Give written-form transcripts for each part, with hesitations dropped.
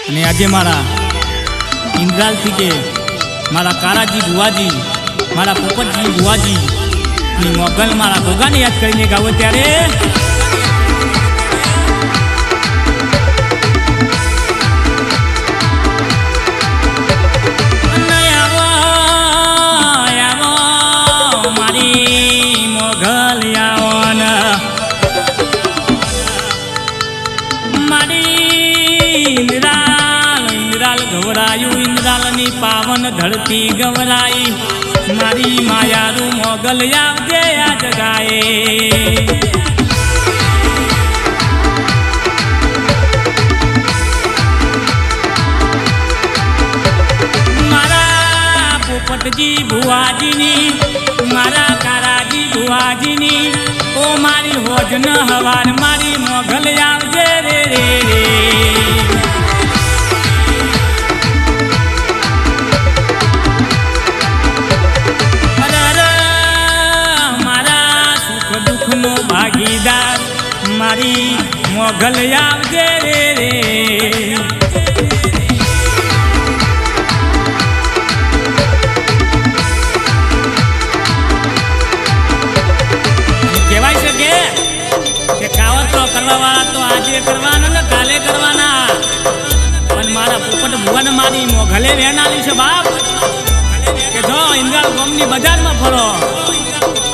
અને આજે મારા ઇન્દ્રાલથી કે મારા કારાજી બુવાજી, મારા પોપટજી બુવાજી ની મોગલ મારા ગોગાને યાદ કરીને ગાવો ત્યારે इंद्रालनी पावन धरती गवराई मारी मायारू मोगल आवजे आ जगाए मारा पोपटजी भुवाजीनी मारा काराजी भुवाजीनी ओ मारी होजन हवार मारी मोगल आवजे रे रे रे भागीदार मारी मोगल आवजे रे रे कहेवाय छे के कावत तो करवा वाला तो आज करवाना ने काले करवाना पण मारा पोपट भुवन मारी मोगले वेनाली छे बाप के जो इंद्राल गामनी बजार में फरो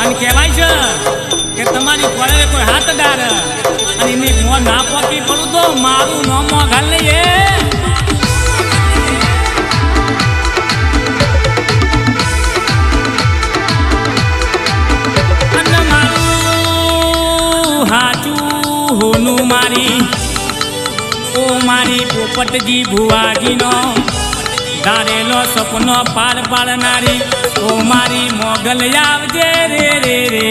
अने कहेवाय छे के तमारी पड़े कोई हाथ डार अने इनी मो ना पकी पड़ू तो मारू नो मोगल नहीं है अने मारू हाचू होनु मारी ओ मारी पोपटजी भुवाजी नो धारेलो सपनो पार पाड़नारी ओ मारी मोगल आवजे रे रे रे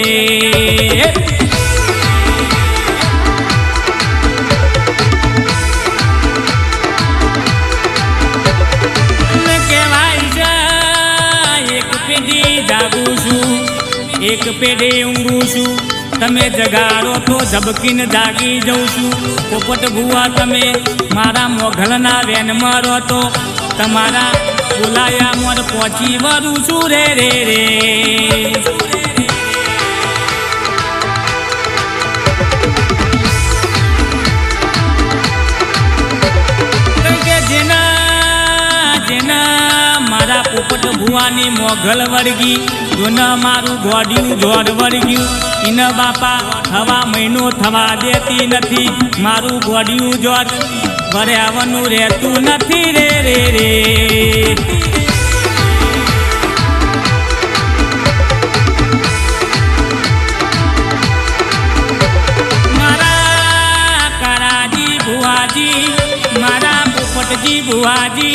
एक पेड़े ऊँगू छू तमे जगाड़ो तो झबकीन जागी जाऊँ छू पोपट भुआ तमे मारा मोगलना वेन मारो तो तमारा बुलाया मोर पहुंची वरू छू रे रे रे जेना जेना मारा पोपट भुआनी मोगल वर्गी जोना मारू गोडिયું જોડ વર્ગ્યું इन बापा हवा महीनो थवा देती नथी मारू गोडिયું જોડ ભર્યાવનું રહેતું નથી રે રે રે मारा काराजी भुवाजी मारा पोपटजी भुवाजी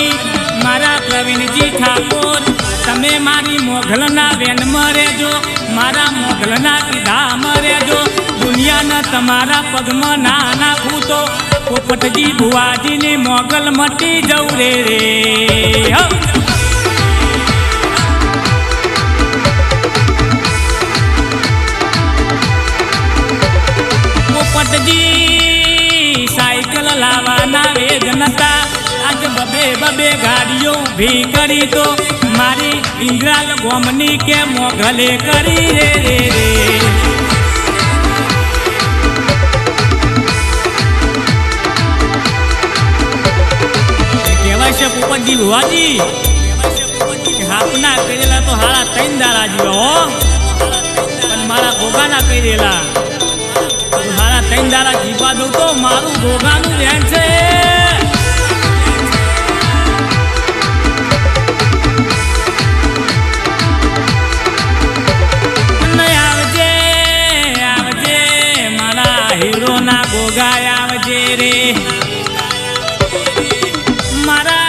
मारा प्रवीणजी ठाकुर तमे मारी मोगलना वेन मरे जो मारा मोगलना कीधा मरे जो दुनिया न तमारा पगमा ना नाखू तो पोपटजी भुवाजी ने मोगल मटी जाऊ रे रे पोपटजी साइकिल लावाना वेग नता आज बबे बबे गाड़ियों भी करी तो मारी इंद्राल गोमनी के मोगले करी रे रे रे कहेवाय छे पोपटजी भुवाजी हाथना करेला तो हाड़ा 3 दाड़ा जीवा हो पण मारा गोगाना करेला तो हाड़ा 3 दाड़ा जीवा दो तो मारू गोगानु वेन छे मारा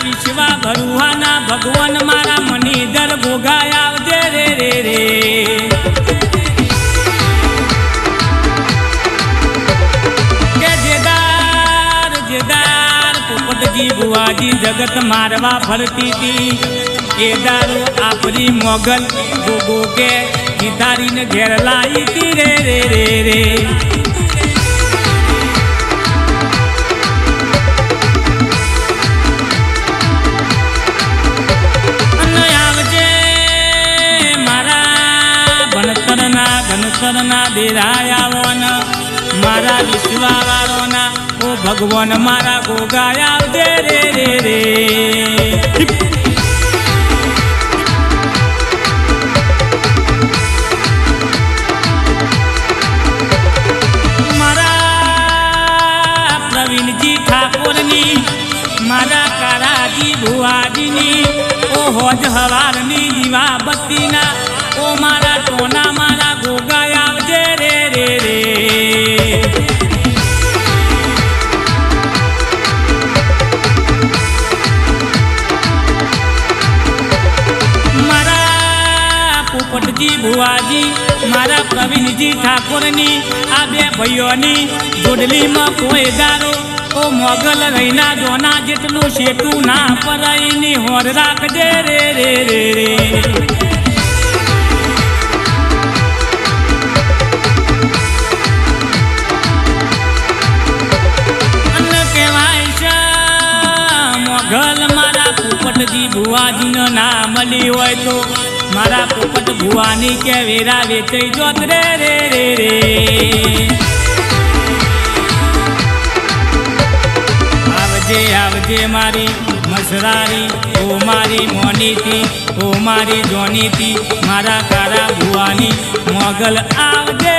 विश्वा भरुहाना भगवान मारा मनीधर गोगाया आवजे रे रे रे के जेदार जेदार पोपटजी बुआजी जगत मारवा फरती थी ए दारू आपरी मोगल गोगो के गिटारी ने घेर लाई थी रे रे रे रे માવતરના દેરાયાઓના મારા વિશ્વાવાળોના ઓ ભગવાન મારા ગોગાય આવજે રે રે રે મારા પ્રવીણજી ઠાકોરની મારા કારાજી ભુવાજીની ઓ હોજ હવારની દીવા બત્તીના ઓ મારા ટોના મારા ગોગાય આવજે રે રે રે મારા પોપટજી ભુવાજી મારા પ્રવીણજી ઠાકોરની આ બે ભાઈઓની જોડલીમાં કોઈ દારો ઓ મોગલ રહીના જોના જેટલું શેટું ના પરાઈની હોર રાખજે રે રે રે રે અન કહેવાય છે મોગલ મારા પોપટજી ભુવાજીનો ના મળી હોય તો મારા પોપટ ભુવાની કે વેરા વેચાઈ જોત રે રે રે રે આવજે મારી મસરારી ઓ મારી મોનીથી ઓ મારી જોનીથી મારા કારા ભુવાની મોગલ આવજે